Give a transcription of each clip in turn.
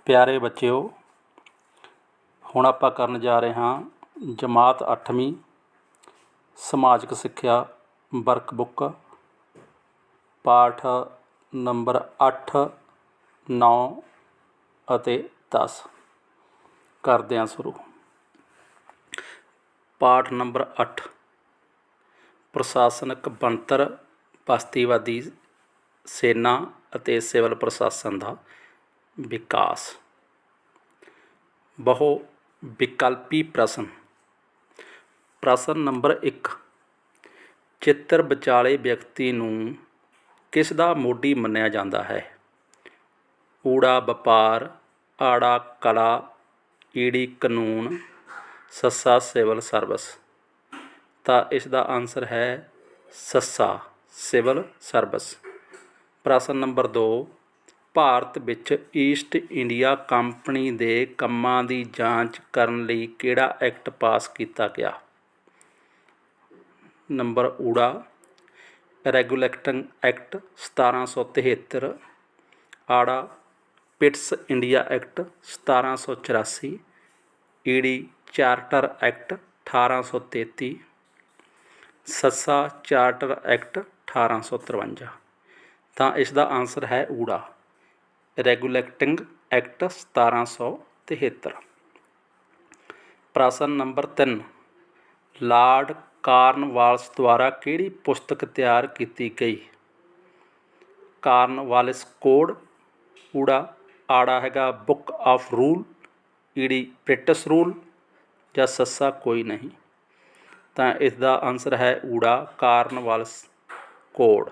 प्यारे बच्चों, ਹੁਣ ਆਪਾਂ ਕਰਨ ਜਾ ਰਹੇ ਹਾਂ ਜਮਾਤ 8ਵੀਂ ਸਮਾਜਿਕ ਸਿੱਖਿਆ ਵਰਕਬੁੱਕ ਪਾਠ ਨੰਬਰ 8, 9 ਅਤੇ 10 ਕਰਦੇ ਹਾਂ ਸ਼ੁਰੂ। ਪਾਠ ਨੰਬਰ 8 ਪ੍ਰਸ਼ਾਸਨਿਕ ਬਣਤਰ, ਬਸਤੀਵਾਦੀ ਸੈਨਾ ਅਤੇ ਸਿਵਲ ਪ੍ਰਸ਼ਾਸਨ ਦਾ ਵਿਕਾਸ। ਬਹੁ ਵਿਕਲਪੀ ਪ੍ਰਸ਼ਨ। ਪ੍ਰਸ਼ਨ ਨੰਬਰ 1, ਚਿੱਤਰ ਵਿਚਾਲੇ ਵਿਅਕਤੀ ਨੂੰ ਕਿਸ ਦਾ ਮੋਢੀ ਮੰਨਿਆ ਜਾਂਦਾ ਹੈ? ਊੜਾ ਵਪਾਰ, ਆੜਾ ਕਲਾ, ਈੜੀ ਕਾਨੂੰਨ, ਸੱਸਾ ਸਿਵਲ ਸਰਵਿਸ। ਤਾਂ ਇਸ ਦਾ ਆਨਸਰ ਹੈ ਸੱਸਾ ਸਿਵਲ ਸਰਵਿਸ। ਪ੍ਰਸ਼ਨ ਨੰਬਰ 2, ਭਾਰਤ ਵਿੱਚ ਈਸਟ ਇੰਡੀਆ ਕੰਪਨੀ ਦੇ ਕੰਮਾਂ ਦੀ ਜਾਂਚ ਕਰਨ ਲਈ ਕਿਹੜਾ ਐਕਟ ਪਾਸ ਕੀਤਾ ਗਿਆ? ਨੰਬਰ ਊੜਾ ਰੈਗੂਲੇਟਿੰਗ ਐਕਟ 1773, ਆੜਾ ਪਿਟਸ ਇੰਡੀਆ ਐਕਟ 1784, ਈੜੀ ਚਾਰਟਰ ਐਕਟ 1833, ਸੱਸਾ ਚਾਰਟਰ ਐਕਟ 1853। ਤਾਂ ਇਸ ਦਾ ਆਨਸਰ ਹੈ ਊੜਾ ਰੈਗੂਲੇਟਿੰਗ ਐਕਟ 1773। ਪ੍ਰਸ਼ਨ ਨੰਬਰ 3, ਲਾਰਡ ਕਾਰਨਵਾਲਿਸ ਦੁਆਰਾ ਕਿਹੜੀ ਪੁਸਤਕ ਤਿਆਰ ਕੀਤੀ ਗਈ? ਕਾਰਨਵਾਲਿਸ ਕੋਡ, ਊੜਾ ਆੜਾ ਹੈਗਾ ਬੁੱਕ ਆਫ ਰੂਲ, ਈੜੀ ਬ੍ਰਿਟਿਸ਼ ਰੂਲ, ਜਾਂ ਸੱਸਾ ਕੋਈ ਨਹੀਂ। ਤਾਂ ਇਸ ਦਾ ਆਨਸਰ ਹੈ ਊੜਾ ਕਾਰਨਵਾਲਿਸ ਕੋਡ।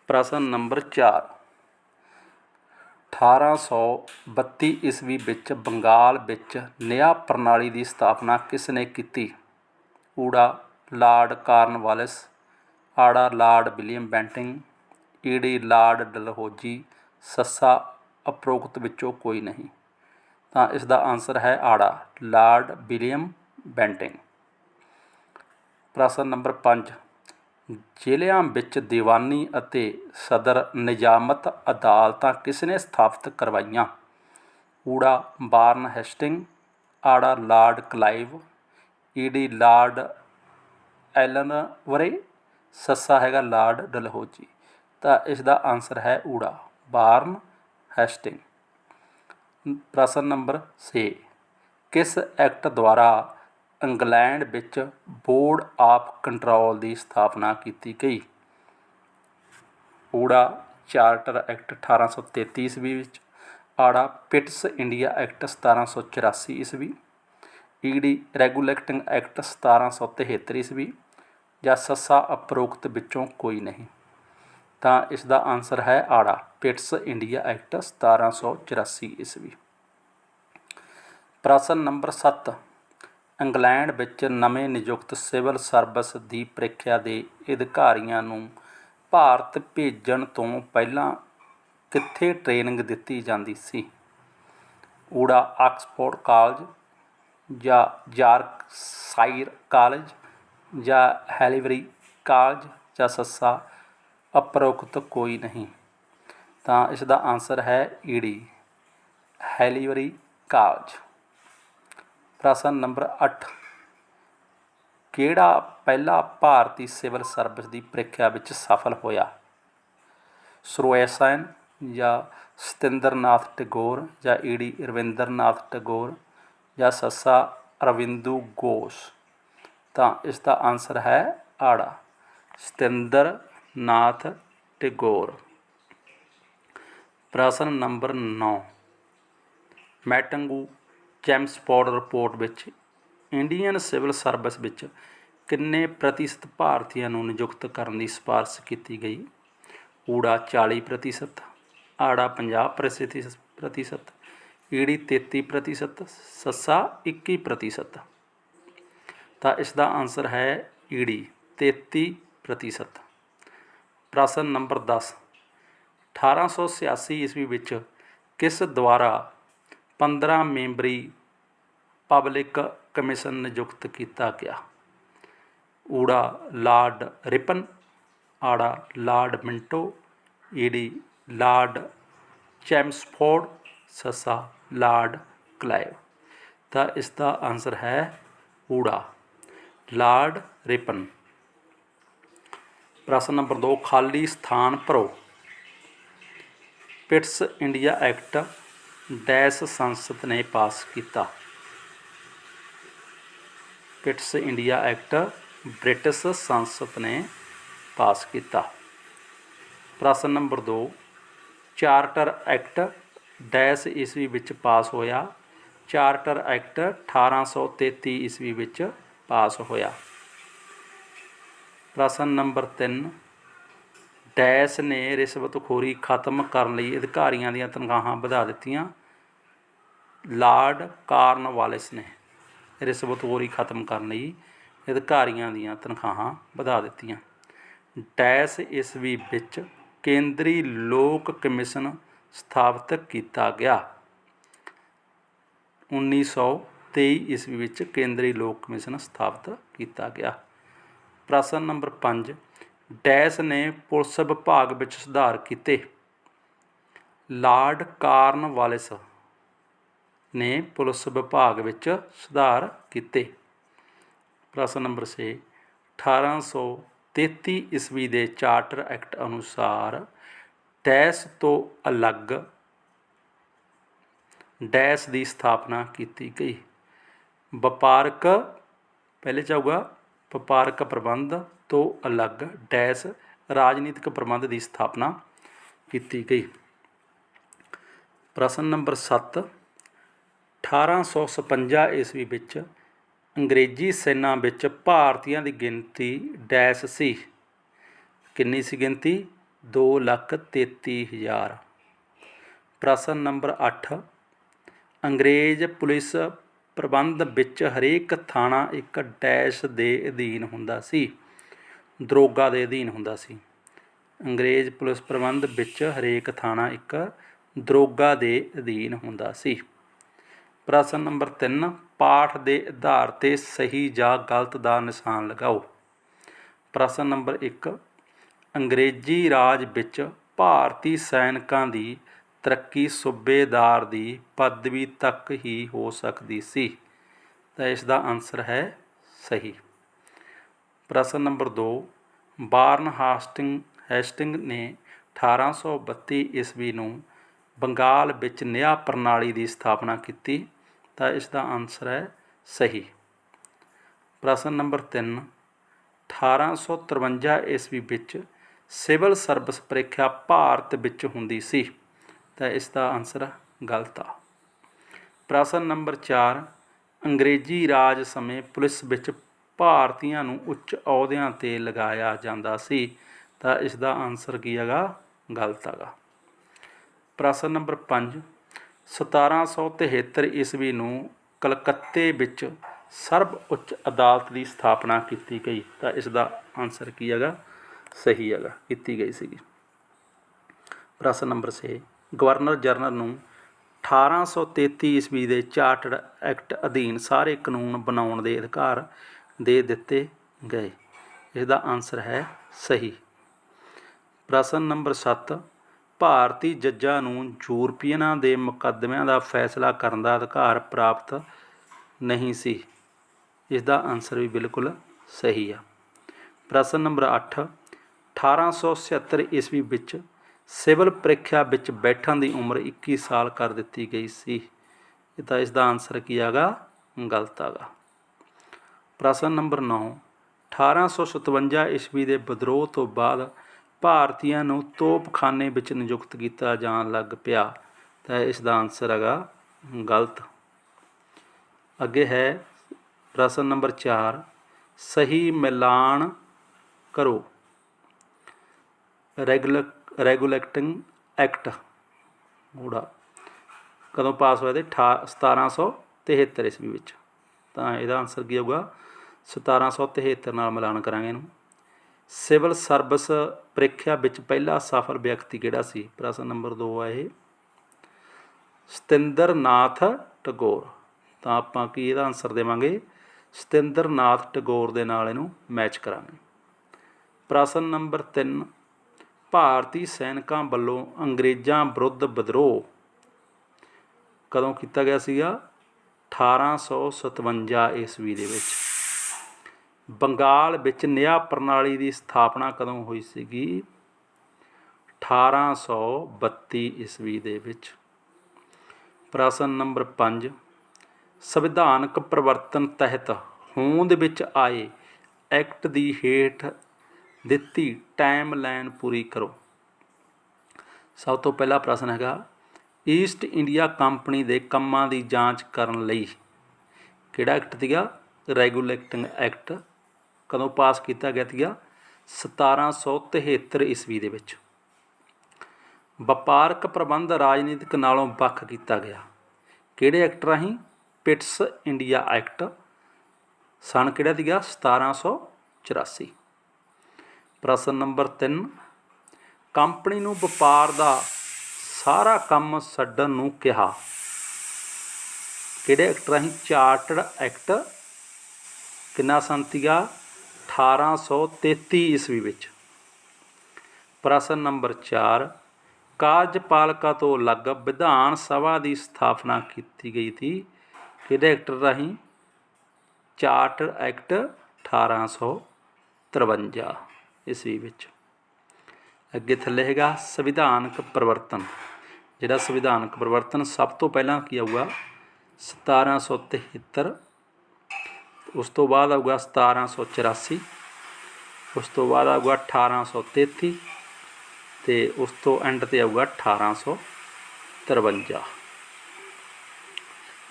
ਪ੍ਰਸ਼ਨ ਨੰਬਰ 4, 1832 ਈਸਵੀ ਵਿੱਚ ਬੰਗਾਲ ਵਿੱਚ ਨਿਆਂ ਪ੍ਰਣਾਲੀ ਦੀ ਸਥਾਪਨਾ ਕਿਸ ਨੇ ਕੀਤੀ? ਊੜਾ ਲਾਰਡ ਕਾਰਨਵਾਲਿਸ, ਆੜਾ ਲਾਰਡ ਵਿਲੀਅਮ ਬੈਂਟਿੰਗ, ਈੜੀ ਲਾਰਡ ਡਲਹੌਜੀ, ਸੱਸਾ ਉਪਰੋਕਤ ਵਿੱਚੋਂ ਕੋਈ ਨਹੀਂ। ਤਾਂ ਇਸ ਦਾ ਆਨਸਰ ਹੈ ਆੜਾ ਲਾਰਡ ਵਿਲੀਅਮ ਬੈਂਟਿੰਗ। ਪ੍ਰਸ਼ਨ ਨੰਬਰ 5, ਜ਼ਿਲ੍ਹਿਆਂ ਵਿੱਚ ਦੀਵਾਨੀ ਅਤੇ ਸਦਰ ਨਿਜ਼ਾਮਤ ਅਦਾਲਤਾਂ ਕਿਸ ਨੇ ਸਥਾਪਿਤ ਕਰਵਾਈਆਂ? ਊੜਾ ਵਾਰਨ ਹੈਸਟਿੰਗ, ਆੜਾ ਲਾਰਡ ਕਲਾਈਵ, ਈੜੀ ਲਾਰਡ ਐਲਨਵਰੇ, ਸੱਸਾ ਹੈਗਾ ਲਾਰਡ ਡਲਹੌਜੀ। ਤਾਂ ਇਸ ਦਾ ਆਨਸਰ ਹੈ ਊੜਾ ਵਾਰਨ ਹੈਸਟਿੰਗ। ਪ੍ਰਸ਼ਨ ਨੰਬਰ 6, ਕਿਸ ਐਕਟ ਦੁਆਰਾ ਇੰਗਲੈਂਡ ਵਿੱਚ ਬੋਰਡ ਆਫ ਕੰਟਰੋਲ ਦੀ ਸਥਾਪਨਾ ਕੀਤੀ ਗਈ? ਊੜਾ ਚਾਰਟਰ ਐਕਟ 1833 ਈਸਵੀ ਵਿੱਚ, ਆੜਾ ਪਿਟਸ ਇੰਡੀਆ ਐਕਟ 1784 ਈਸਵੀ, ਈੜੀ ਰੈਗੂਲੇਟਿੰਗ ਐਕਟ 1773 ਈਸਵੀ, ਜਾਂ ਸੱਸਾ ਉਪਰੋਕਤ ਵਿੱਚੋਂ ਕੋਈ ਨਹੀਂ। ਤਾਂ ਇਸ ਦਾ ਆਨਸਰ ਹੈ ਆੜਾ ਪਿਟਸ ਇੰਡੀਆ ਐਕਟ 1784 ਈਸਵੀ। ਪ੍ਰਸ਼ਨ ਨੰਬਰ 7, ਇੰਗਲੈਂਡ ਵਿੱਚ ਨਵੇਂ ਨਿਯੁਕਤ ਸਿਵਲ ਸਰਵਿਸ ਦੀ ਪ੍ਰੀਖਿਆ ਦੇ ਅਧਿਕਾਰੀਆਂ ਨੂੰ ਭਾਰਤ ਭੇਜਣ ਤੋਂ ਪਹਿਲਾਂ ਕਿੱਥੇ ਟ੍ਰੇਨਿੰਗ ਦਿੱਤੀ ਜਾਂਦੀ ਸੀ? ਊੜਾ ਆਕਸਫੋਰਡ ਕਾਲਜ, ਜਾਂ ਯਾਰਕਸ਼ਾਇਰ ਕਾਲਜ, ਜਾਂ ਹੈਲੀਬਰੀ ਕਾਲਜ, ਜਾਂ ਸੱਸਾ ਉਪਰੋਕਤ ਕੋਈ ਨਹੀਂ। ਤਾਂ ਇਸ ਦਾ ਆਨਸਰ ਹੈ ਈੜੀ ਹੈਲੀਬਰੀ ਕਾਲਜ। ਪ੍ਰਸ਼ਨ ਨੰਬਰ 8, ਕਿਹੜਾ ਪਹਿਲਾ ਭਾਰਤੀ ਸਿਵਲ ਸਰਵਿਸ ਦੀ ਪ੍ਰੀਖਿਆ ਵਿੱਚ ਸਫਲ ਹੋਇਆ? ਸੁਰੇਸ਼, ਜਾਂ ਸਤਿੰਦਰ ਨਾਥ ਟੈਗੋਰ, ਜਾਂ ਈੜੀ ਰਵਿੰਦਰ ਨਾਥ ਟੈਗੋਰ, ਜਾਂ ਸੱਸਾ ਅਰਵਿੰਦੋ ਘੋਸ਼। ਤਾਂ ਇਸ ਦਾ ਆਨਸਰ ਹੈ ਆੜਾ ਸਤਿੰਦਰ ਨਾਥ ਟੈਗੋਰ। ਪ੍ਰਸ਼ਨ ਨੰਬਰ 9, ਮੈਟਿੰਗੂ ਚੈਮਸਫੋਰਡ ਰਿਪੋਰਟ ਵਿੱਚ ਇੰਡੀਅਨ ਸਿਵਲ ਸਰਵਿਸ ਵਿੱਚ ਕਿੰਨੇ ਪ੍ਰਤੀਸ਼ਤ ਭਾਰਤੀਆਂ ਨੂੰ ਨਿਯੁਕਤ ਕਰਨ ਦੀ ਸਿਫਾਰਸ਼ ਕੀਤੀ ਗਈ? ਊੜਾ 40%, ਆੜਾ 50%, ਈੜੀ 33%, ਸੱਸਾ 21%। ਤਾਂ ਇਸ ਦਾ ਆਨਸਰ ਹੈ ਈੜੀ 33%। ਪ੍ਰਸ਼ਨ ਨੰਬਰ 10, 1886 ਈਸਵੀ ਵਿੱਚ ਕਿਸ ਦੁਆਰਾ 15 ਮੈਂਬਰੀ ਪਬਲਿਕ ਕਮਿਸ਼ਨ ਨਿਯੁਕਤ ਕੀਤਾ ਗਿਆ? ਊੜਾ ਲਾਰਡ ਰਿਪਨ, ਆੜਾ ਲਾਰਡ ਮਿੰਟੋ, ਈੜੀ ਲਾਰਡ ਚੈਮਸਫੋਰਡ, ਸੱਸਾ ਲਾਰਡ ਕਲਾਈਵ। ਤਾਂ ਇਸ ਦਾ ਆਂਸਰ ਹੈ ਊੜਾ, ਲਾਰਡ ਰਿਪਨ। ਪ੍ਰਸ਼ਨ ਨੰਬਰ 2, ਖਾਲੀ ਸਥਾਨ ਭਰੋ। ਪਿਟਸ ਇੰਡੀਆ ਐਕਟ ਡੈਸ਼ ਸੰਸਦ ਨੇ ਪਾਸ ਕੀਤਾ। ਪਿਟਸ ਇੰਡੀਆ ਐਕਟ ਬ੍ਰਿਟਿਸ਼ ਸੰਸਦ ਨੇ ਪਾਸ ਕੀਤਾ। ਪ੍ਰਸ਼ਨ ਨੰਬਰ 2, ਚਾਰਟਰ ਐਕਟ ਡੈਸ਼ ਈਸਵੀ ਵਿੱਚ ਪਾਸ ਹੋਇਆ। ਚਾਰਟਰ ਐਕਟ 1833 ਈਸਵੀ ਵਿੱਚ ਪਾਸ ਹੋਇਆ। ਪ੍ਰਸ਼ਨ ਨੰਬਰ 3, ਡੈਸ਼ ਨੇ ਰਿਸ਼ਵਤਖੋਰੀ ਖਤਮ ਕਰਨ ਲਈ ਅਧਿਕਾਰੀਆਂ ਦੀਆਂ ਤਨਖਾਹਾਂ ਵਧਾ ਦਿੱਤੀਆਂ। ਲਾਰਡ ਕਾਰਨਵਾਲਿਸ ਨੇ ਰਿਸ਼ਵਤਖੋਰੀ ਖਤਮ ਕਰਨ ਲਈ ਅਧਿਕਾਰੀਆਂ ਦੀਆਂ ਤਨਖਾਹਾਂ ਵਧਾ ਦਿੱਤੀਆਂ। ਡੈਸ਼ ਈਸਵੀ ਵਿੱਚ ਕੇਂਦਰੀ ਲੋਕ ਕਮਿਸ਼ਨ ਸਥਾਪਿਤ ਕੀਤਾ ਗਿਆ। 1923 ਈਸਵੀ ਵਿੱਚ ਕੇਂਦਰੀ ਲੋਕ ਕਮਿਸ਼ਨ ਸਥਾਪਿਤ ਕੀਤਾ ਗਿਆ। ਪ੍ਰਸ਼ਨ ਨੰਬਰ 5, ਡੈਸ਼ ਨੇ ਪੁਲਿਸ ਵਿਭਾਗ ਵਿੱਚ ਸੁਧਾਰ ਕੀਤੇ। ਲਾਰਡ ਕਾਰਨਵਾਲਿਸ ਨੇ ਪੁਲਿਸ ਵਿਭਾਗ ਵਿੱਚ ਸੁਧਾਰ ਕੀਤੇ। ਪ੍ਰਸ਼ਨ ਨੰਬਰ 6, 1833 ਈਸਵੀ ਦੇ ਚਾਰਟਰ ਐਕਟ ਅਨੁਸਾਰ ਡੈਸ਼ ਤੋਂ ਅਲੱਗ ਡੈਸ਼ ਦੀ ਸਥਾਪਨਾ ਕੀਤੀ ਗਈ। ਵਪਾਰਕ ਪਹਿਲੇ 'ਚ ਆਊਗਾ ਵਪਾਰਕ ਪ੍ਰਬੰਧ ਤੋਂ ਅਲੱਗ ਡੈਸ਼ ਰਾਜਨੀਤਿਕ ਪ੍ਰਬੰਧ ਦੀ ਸਥਾਪਨਾ ਕੀਤੀ ਗਈ। ਪ੍ਰਸ਼ਨ ਨੰਬਰ 7, 1856 ਈਸਵੀ ਵਿੱਚ ਅੰਗਰੇਜ਼ੀ ਸੈਨਾ ਵਿੱਚ ਭਾਰਤੀਆਂ ਦੀ ਗਿਣਤੀ ਡੈਸ਼ ਸੀ। ਕਿੰਨੀ ਸੀ ਗਿਣਤੀ? 2,33,000। ਪ੍ਰਸ਼ਨ ਨੰਬਰ 8, ਅੰਗਰੇਜ਼ ਪੁਲਿਸ ਪ੍ਰਬੰਧ ਵਿੱਚ ਹਰੇਕ ਥਾਣਾ ਇੱਕ ਡੈਸ਼ ਦੇ ਅਧੀਨ ਹੁੰਦਾ ਸੀ। ਦਰੋਗਾ ਦੇ ਅਧੀਨ ਹੁੰਦਾ ਸੀ। ਅੰਗਰੇਜ਼ ਪੁਲਿਸ ਪ੍ਰਬੰਧ ਵਿੱਚ ਹਰੇਕ ਥਾਣਾ ਇੱਕ ਦਰੋਗਾ ਦੇ ਅਧੀਨ ਹੁੰਦਾ ਸੀ। ਪ੍ਰਸ਼ਨ ਨੰਬਰ 3, ਪਾਠ ਦੇ ਆਧਾਰ 'ਤੇ ਸਹੀ ਜਾਂ ਗਲਤ ਦਾ ਨਿਸ਼ਾਨ ਲਗਾਓ। ਪ੍ਰਸ਼ਨ ਨੰਬਰ 1, ਅੰਗਰੇਜ਼ੀ ਰਾਜ ਵਿੱਚ ਭਾਰਤੀ ਸੈਨਿਕਾਂ ਦੀ ਤਰੱਕੀ ਸੂਬੇਦਾਰ ਦੀ ਪਦਵੀ ਤੱਕ ਹੀ ਹੋ ਸਕਦੀ ਸੀ। ਤਾਂ ਇਸ ਦਾ ਆਨਸਰ ਹੈ ਸਹੀ। ਪ੍ਰਸ਼ਨ ਨੰਬਰ 2, ਵਾਰਨ ਹੈਸਟਿੰਗ ਨੇ 1832 ਈਸਵੀ ਨੂੰ ਬੰਗਾਲ ਵਿੱਚ ਨਿਆਂ ਪ੍ਰਣਾਲੀ ਦੀ ਸਥਾਪਨਾ ਕੀਤੀ। ਤਾਂ ਇਸ ਦਾ ਆਨਸਰ ਹੈ ਸਹੀ। ਪ੍ਰਸ਼ਨ ਨੰਬਰ 3, 1853 ਈਸਵੀ ਵਿੱਚ ਸਿਵਲ ਸਰਵਿਸ ਪ੍ਰੀਖਿਆ ਭਾਰਤ ਵਿੱਚ ਹੁੰਦੀ ਸੀ। ਤਾਂ ਇਸ ਦਾ ਆਨਸਰ ਗਲਤ ਆ। ਪ੍ਰਸ਼ਨ ਨੰਬਰ 4, ਅੰਗਰੇਜ਼ੀ ਰਾਜ ਸਮੇਂ ਪੁਲਿਸ ਵਿੱਚ ਭਾਰਤੀਆਂ ਨੂੰ ਉੱਚ ਅਹੁਦਿਆਂ 'ਤੇ ਲਗਾਇਆ ਜਾਂਦਾ ਸੀ। ਤਾਂ ਇਸ ਦਾ ਆਨਸਰ ਕੀ ਹੈਗਾ? ਗਲਤ ਹੈਗਾ। ਪ੍ਰਸ਼ਨ ਨੰਬਰ 5, 1773 ਈਸਵੀ ਨੂੰ ਕਲਕੱਤੇ ਵਿੱਚ ਸਰਵ ਉੱਚ ਅਦਾਲਤ ਦੀ ਸਥਾਪਨਾ ਕੀਤੀ ਗਈ। ਤਾਂ ਇਸ ਦਾ ਆਨਸਰ ਕੀ ਹੈਗਾ? ਸਹੀ ਹੈਗਾ, ਕੀਤੀ ਗਈ ਸੀਗੀ। ਪ੍ਰਸ਼ਨ ਨੰਬਰ 6, ਗਵਰਨਰ ਜਨਰਲ ਨੂੰ 1833 ਈਸਵੀ ਦੇ ਚਾਰਟਰ ਐਕਟ ਅਧੀਨ ਸਾਰੇ ਕਾਨੂੰਨ ਬਣਾਉਣ ਦੇ ਅਧਿਕਾਰ ਦੇ ਦਿੱਤੇ ਗਏ। ਇਸ ਦਾ ਆਨਸਰ ਹੈ ਸਹੀ। ਪ੍ਰਸ਼ਨ ਨੰਬਰ 7, ਭਾਰਤੀ ਜੱਜਾਂ ਨੂੰ ਯੂਰਪੀਅਨਾਂ ਦੇ ਮੁਕੱਦਮਿਆਂ ਦਾ ਫੈਸਲਾ ਕਰਨ ਦਾ ਅਧਿਕਾਰ ਪ੍ਰਾਪਤ ਨਹੀਂ ਸੀ। ਇਸ ਦਾ ਆਨਸਰ ਵੀ ਬਿਲਕੁਲ ਸਹੀ ਆ। ਪ੍ਰਸ਼ਨ ਨੰਬਰ 8, 1876 ਈਸਵੀ ਵਿੱਚ ਸਿਵਲ ਪ੍ਰੀਖਿਆ ਵਿੱਚ ਬੈਠਣ ਦੀ ਉਮਰ 21 ਸਾਲ ਕਰ ਦਿੱਤੀ ਗਈ ਸੀ। ਤਾਂ ਇਸ ਦਾ ਆਨਸਰ ਕੀ ਹੈਗਾ? ਗਲਤ ਹੈਗਾ। ਪ੍ਰਸ਼ਨ ਨੰਬਰ 9, 1857 ਈਸਵੀ ਦੇ ਵਿਦਰੋਹ ਤੋਂ ਬਾਅਦ ਭਾਰਤੀਆਂ ਨੂੰ ਤੋਪਖਾਨੇ ਵਿੱਚ ਨਿਯੁਕਤ ਕੀਤਾ ਜਾਣ ਲੱਗ ਪਿਆ। ਤਾਂ ਇਸ ਦਾ ਆਨਸਰ ਹੈਗਾ ਗਲਤ। ਅੱਗੇ ਹੈ ਪ੍ਰਸ਼ਨ ਨੰਬਰ 4, ਸਹੀ ਮਿਲਾਨ ਕਰੋ। ਰੈਗੂਲੇਟਿੰਗ ਐਕਟ ਕਦੋਂ ਪਾਸ ਹੋਇਆ? 1773 ਈਸਵੀ ਵਿੱਚ। ਤਾਂ ਇਹਦਾ ਆਨਸਰ ਕੀ ਹੋਊਗਾ? 1773 ਨਾਲ ਮਿਲਾਨ ਕਰਾਂਗੇ ਇਹਨੂੰ। ਸਿਵਲ ਸਰਵਿਸ ਪ੍ਰੀਖਿਆ ਵਿੱਚ ਪਹਿਲਾ ਸਫਲ ਵਿਅਕਤੀ ਕਿਹੜਾ ਸੀ? ਪ੍ਰਸ਼ਨ ਨੰਬਰ 2 ਆ ਇਹ, ਸਤਿੰਦਰ ਨਾਥ ਟੈਗੋਰ। ਤਾਂ ਆਪਾਂ ਕੀ ਇਹਦਾ ਆਨਸਰ ਦੇਵਾਂਗੇ? ਸਤਿੰਦਰ ਨਾਥ ਟੈਗੋਰ ਦੇ ਨਾਲ ਇਹਨੂੰ ਮੈਚ ਕਰਾਂਗੇ। ਪ੍ਰਸ਼ਨ ਨੰਬਰ 3, ਭਾਰਤੀ ਸੈਨਿਕਾਂ ਵੱਲੋਂ ਅੰਗਰੇਜ਼ਾਂ ਵਿਰੁੱਧ ਵਿਦਰੋਹ ਕਦੋਂ ਕੀਤਾ ਗਿਆ ਸੀਗਾ? 1857 ਈਸਵੀ ਦੇ ਵਿੱਚ। ਬੰਗਾਲ ਵਿੱਚ ਨਿਆਂ ਪ੍ਰਣਾਲੀ ਦੀ ਸਥਾਪਨਾ ਕਦੋਂ ਹੋਈ ਸੀਗੀ? 1832 ਈਸਵੀ ਦੇ ਵਿੱਚ। ਪ੍ਰਸ਼ਨ ਨੰਬਰ 5, ਸੰਵਿਧਾਨਕ ਪਰਿਵਰਤਨ ਤਹਿਤ ਹੋਂਦ ਵਿੱਚ ਆਏ ਐਕਟ ਦੀ ਹੇਠ ਦਿੱਤੀ ਟਾਈਮਲਾਈਨ ਪੂਰੀ ਕਰੋ। ਸਭ ਤੋਂ ਪਹਿਲਾ ਪ੍ਰਸ਼ਨ ਹੈਗਾ, ਈਸਟ ਇੰਡੀਆ ਕੰਪਨੀ ਦੇ ਕੰਮਾਂ ਦੀ ਜਾਂਚ ਕਰਨ ਲਈ ਕਿਹੜਾ ਐਕਟ ਸੀਗਾ? Regulating act. ਕਦੋਂ ਪਾਸ ਕੀਤਾ ਗਿਆ ਸੀਗਾ? 1773 ਈਸਵੀ ਦੇ ਵਿੱਚ। ਵਪਾਰਕ ਪ੍ਰਬੰਧ ਰਾਜਨੀਤਿਕ ਨਾਲੋਂ ਵੱਖ ਕੀਤਾ ਗਿਆ ਕਿਹੜੇ ਐਕਟ ਰਾਹੀਂ? Pits India act. ਸਨ ਕਿਹੜਾ ਸੀਗਾ? 1784। ਪ੍ਰਸ਼ਨ ਨੰਬਰ 3, ਕੰਪਨੀ ਨੂੰ ਵਪਾਰ ਦਾ ਸਾਰਾ ਕੰਮ ਛੱਡਣ ਨੂੰ ਕਿਹਾ ਕਿਹੜੇ ਐਕਟ ਰਾਹੀਂ? Chartered act. ਕਿੰਨਾ ਸਨ ਸੀਗਾ? 1833 ਈਸਵੀ ਵਿੱਚ। ਪ੍ਰਸ਼ਨ ਨੰਬਰ 4, ਕਾਰਜਪਾਲਿਕਾ ਤੋਂ ਅਲੱਗ ਵਿਧਾਨ ਸਭਾ ਦੀ ਸਥਾਪਨਾ ਕੀਤੀ ਗਈ ਸੀ ਕਿਹੜੇ ਐਕਟ ਰਾਹੀਂ? ਚਾਰਟਰ ਐਕਟ 1853 ਈਸਵੀ ਵਿੱਚ। ਅੱਗੇ ਥੱਲੇ ਹੈਗਾ ਸੰਵਿਧਾਨਕ ਪਰਿਵਰਤਨ। ਜਿਹੜਾ ਸੰਵਿਧਾਨਕ ਪਰਿਵਰਤਨ ਸਭ ਤੋਂ ਪਹਿਲਾਂ ਕੀ ਆਊਗਾ? 1773। ਉਸ ਤੋਂ ਬਾਅਦ ਆਊਗਾ 1784। ਉਸ ਤੋਂ ਬਾਅਦ ਆਊਗਾ 1833 ਅਤੇ ਉਸ ਤੋਂ ਐਂਡ 'ਤੇ ਆਊਗਾ 1853।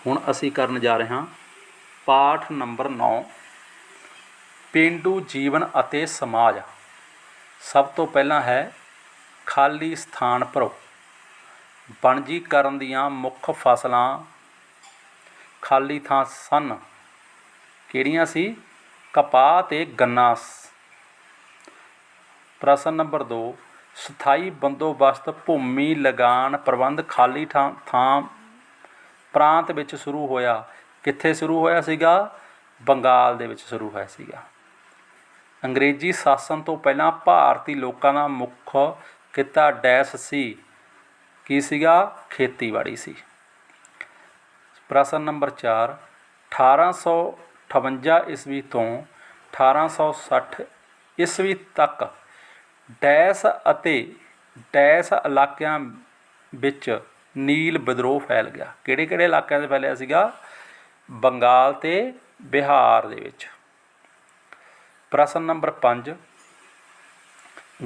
ਹੁਣ ਅਸੀਂ ਕਰਨ ਜਾ ਰਹੇ ਹਾਂ ਪਾਠ ਨੰਬਰ 9, ਪੇਂਡੂ ਜੀਵਨ ਅਤੇ ਸਮਾਜ। ਸਭ ਤੋਂ ਪਹਿਲਾਂ ਹੈ ਖਾਲੀ ਸਥਾਨ ਭਰੋ। ਵਣਜੀਕਰਨ ਦੀਆਂ ਮੁੱਖ ਫਸਲਾਂ ਖਾਲੀ ਥਾਂ ਸਨ। ਕਿਹੜੀਆਂ ਸੀ? ਕਪਾਹ ਅਤੇ ਗੰਨਾ। ਪ੍ਰਸ਼ਨ ਨੰਬਰ 2, ਸਥਾਈ ਬੰਦੋਬਸਤ ਭੂਮੀ ਲਗਾਨ ਪ੍ਰਬੰਧ ਖਾਲੀ ਥਾਂ ਪ੍ਰਾਂਤ ਵਿੱਚ ਸ਼ੁਰੂ ਹੋਇਆ। ਕਿੱਥੇ ਸ਼ੁਰੂ ਹੋਇਆ ਸੀਗਾ? ਬੰਗਾਲ ਦੇ ਵਿੱਚ ਸ਼ੁਰੂ ਹੋਇਆ ਸੀਗਾ। ਅੰਗਰੇਜ਼ੀ ਸ਼ਾਸਨ ਤੋਂ ਪਹਿਲਾਂ ਭਾਰਤੀ ਲੋਕਾਂ ਦਾ ਮੁੱਖ ਕਿੱਤਾ ਡੈਸ਼ ਸੀ। ਕੀ ਸੀਗਾ? ਖੇਤੀਬਾੜੀ ਸੀ। ਪ੍ਰਸ਼ਨ ਨੰਬਰ 4, 1858 ਈਸਵੀ ਤੋਂ 1860 ਈਸਵੀ ਤੱਕ ਡੈਸ਼ ਅਤੇ ਡੈਸ਼ ਇਲਾਕਿਆਂ ਵਿੱਚ ਨੀਲ ਵਿਦਰੋਹ ਫੈਲ ਗਿਆ। ਕਿਹੜੇ ਕਿਹੜੇ ਇਲਾਕਿਆਂ 'ਚ ਫੈਲਿਆ ਸੀਗਾ? ਬੰਗਾਲ ਅਤੇ ਬਿਹਾਰ ਦੇ ਵਿੱਚ। ਪ੍ਰਸ਼ਨ ਨੰਬਰ 5,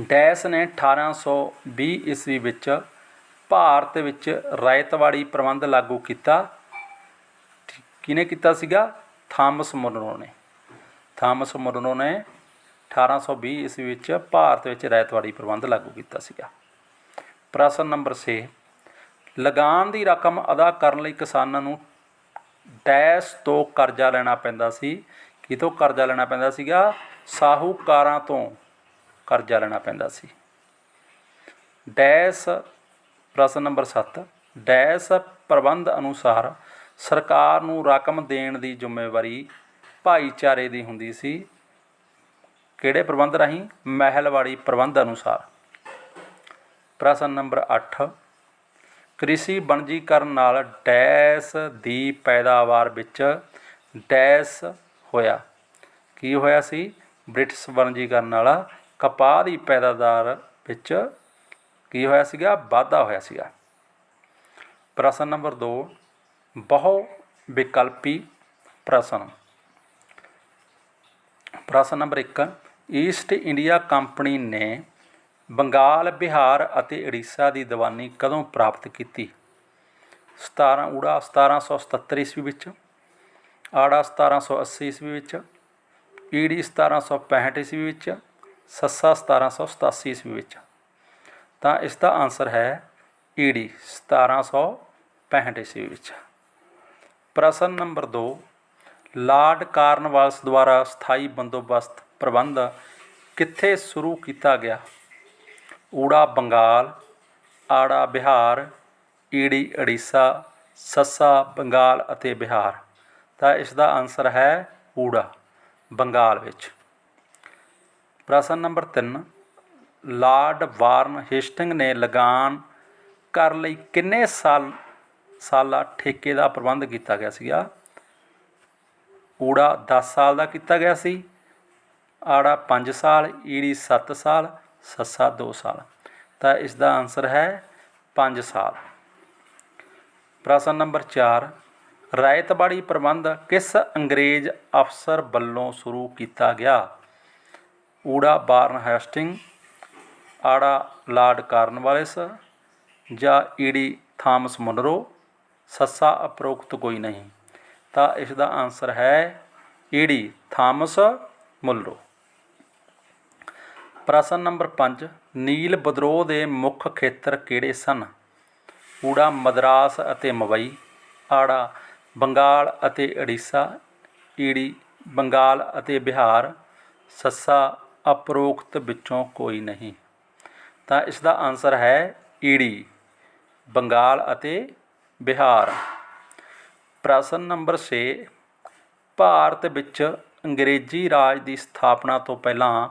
ਡੈਸ਼ ਨੇ 1820 ਈਸਵੀ ਵਿੱਚ ਭਾਰਤ ਵਿੱਚ ਰਾਇਤਵਾੜੀ ਪ੍ਰਬੰਧ ਲਾਗੂ ਕੀਤਾ। ਕਿਹਨੇ ਕੀਤਾ ਸੀਗਾ? ਥਾਮਸ ਮੁਨਰੋ ਨੇ। ਥਾਮਸ ਮੁਨਰੋ ਨੇ 1820 ਈਸਵੀ ਵਿੱਚ ਭਾਰਤ ਵਿੱਚ ਰਾਇਤਵਾੜੀ ਪ੍ਰਬੰਧ ਲਾਗੂ ਕੀਤਾ ਸੀਗਾ। ਪ੍ਰਸ਼ਨ ਨੰਬਰ 6, ਲਗਾਨ ਦੀ ਰਕਮ ਅਦਾ ਕਰਨ ਲਈ ਕਿਸਾਨਾਂ ਨੂੰ ਡੈਸ਼ ਤੋਂ ਕਰਜ਼ਾ ਲੈਣਾ ਪੈਂਦਾ ਸੀ। ਕਿਤੋਂ ਕਰਜ਼ਾ ਲੈਣਾ ਪੈਂਦਾ ਸੀਗਾ? ਸਾਹੂਕਾਰਾਂ ਤੋਂ ਕਰਜ਼ਾ ਲੈਣਾ ਪੈਂਦਾ ਸੀ। ਡੈਸ਼। ਪ੍ਰਸ਼ਨ ਨੰਬਰ 7, ਡੈਸ਼ ਪ੍ਰਬੰਧ ਅਨੁਸਾਰ ਸਰਕਾਰ ਨੂੰ ਰਕਮ ਦੇਣ ਦੀ ਜ਼ਿੰਮੇਵਾਰੀ ਭਾਈਚਾਰੇ ਦੀ ਹੁੰਦੀ ਸੀ। ਕਿਹੜੇ ਪ੍ਰਬੰਧ ਰਾਹੀਂ? ਮਹਿਲਵਾੜੀ ਪ੍ਰਬੰਧ ਅਨੁਸਾਰ। ਪ੍ਰਸ਼ਨ ਨੰਬਰ 8, ਕ੍ਰਿਸ਼ੀ ਵਣਜੀਕਰਨ ਨਾਲ ਡੈਸ਼ ਦੀ ਪੈਦਾਵਾਰ ਵਿੱਚ ਡੈਸ਼ ਹੋਇਆ। ਕੀ ਹੋਇਆ ਸੀ? ਬ੍ਰਿਟਿਸ਼ ਵਣਜੀਕਰਨ ਨਾਲ ਕਪਾਹ ਦੀ ਪੈਦਾਵਾਰ ਵਿੱਚ ਕੀ ਹੋਇਆ ਸੀਗਾ? ਵਾਧਾ ਹੋਇਆ ਸੀਗਾ। ਪ੍ਰਸ਼ਨ ਨੰਬਰ 2, ਬਹੁ ਵਿਕਲਪੀ ਪ੍ਰਸ਼ਨ। ਪ੍ਰਸ਼ਨ ਨੰਬਰ 1, ਈਸਟ ਇੰਡੀਆ ਕੰਪਨੀ ਨੇ ਬੰਗਾਲ, ਬਿਹਾਰ ਅਤੇ ਉੜੀਸਾ ਦੀ ਦੀਵਾਨੀ ਕਦੋਂ ਪ੍ਰਾਪਤ ਕੀਤੀ? 1777 ਈਸਵੀ ਵਿੱਚ, ਆੜਾ 1780 ਈਸਵੀ ਵਿੱਚ, ਈੜੀ 1765 ਈਸਵੀ ਵਿੱਚ, ਸੱਸਾ 1787 ਈਸਵੀ ਵਿੱਚ। ਤਾਂ ਇਸ ਦਾ ਆਨਸਰ ਹੈ ਈੜੀ 1765 ਈਸਵੀ ਵਿੱਚ। ਪ੍ਰਸ਼ਨ ਨੰਬਰ 2, ਲਾਰਡ ਕਾਰਨਵਾਲਿਸ ਦੁਆਰਾ ਸਥਾਈ ਬੰਦੋਬਸਤ ਪ੍ਰਬੰਧ ਕਿੱਥੇ ਸ਼ੁਰੂ ਕੀਤਾ ਗਿਆ? ਊੜਾ ਬੰਗਾਲ, ਆੜਾ ਬਿਹਾਰ, ਈੜੀ ਉੜੀਸਾ, ਸੱਸਾ ਬੰਗਾਲ ਅਤੇ ਬਿਹਾਰ। ਤਾਂ ਇਸ ਦਾ ਆਨਸਰ ਹੈ ਊੜਾ ਬੰਗਾਲ ਵਿੱਚ। ਪ੍ਰਸ਼ਨ ਨੰਬਰ 3, ਲਾਰਡ ਵਾਰਨ ਹੇਸਟਿੰਗ ਨੇ ਲਗਾਨ ਕਰਨ ਲਈ ਕਿੰਨੇ ਸਾਲ ਸਾਲਾ ਠੇਕੇ ਦਾ ਪ੍ਰਬੰਧ ਕੀਤਾ ਗਿਆ ਸੀਗਾ। ਊੜਾ 10 ਸਾਲ ਦਾ ਕੀਤਾ ਗਿਆ ਸੀ। ਆੜਾ 5 ਸਾਲ, ਈੜੀ 7 ਸਾਲ, ਸੱਸਾ 2 ਸਾਲ। ਤਾਂ ਇਸ ਦਾ ਆਨਸਰ ਹੈ 5 ਸਾਲ। ਪ੍ਰਸ਼ਨ ਨੰਬਰ 4, ਰਾਇਤਵਾੜੀ ਪ੍ਰਬੰਧ ਕਿਸ ਅੰਗਰੇਜ਼ ਅਫਸਰ ਵੱਲੋਂ ਸ਼ੁਰੂ ਕੀਤਾ ਗਿਆ? ਊੜਾ ਵਾਰਨ ਹੈਸਟਿੰਗ, ਆੜਾ ਲਾਰਡ ਕਾਰਨਵਾਲਿਸ ਜਾਂ ਈੜੀ ਥਾਮਸ ਮੁਨਰੋ, ਸੱਸਾ ਉਪਰੋਕਤ ਕੋਈ ਨਹੀਂ। ਤਾਂ ਇਸ ਦਾ ਆਨਸਰ ਹੈ ਈੜੀ ਥਾਮਸ ਮੁਨਰੋ। ਪ੍ਰਸ਼ਨ ਨੰਬਰ 5, ਨੀਲ ਵਿਦਰੋਹ ਦੇ ਮੁੱਖ ਖੇਤਰ ਕਿਹੜੇ ਸਨ? ਊੜਾ ਮਦਰਾਸ ਅਤੇ ਮੁੰਬਈ, ਆੜਾ ਬੰਗਾਲ ਅਤੇ ਉੜੀਸਾ, ਈੜੀ ਬੰਗਾਲ ਅਤੇ ਬਿਹਾਰ, ਸੱਸਾ ਉਪਰੋਕਤ ਵਿੱਚੋਂ ਕੋਈ ਨਹੀਂ। ਤਾਂ ਇਸ ਦਾ ਆਨਸਰ ਹੈ ਈੜੀ ਬੰਗਾਲ ਅਤੇ ਬਿਹਾਰ। ਪ੍ਰਸ਼ਨ ਨੰਬਰ 6, ਭਾਰਤ ਵਿੱਚ ਅੰਗਰੇਜ਼ੀ ਰਾਜ ਦੀ ਸਥਾਪਨਾ ਤੋਂ ਪਹਿਲਾਂ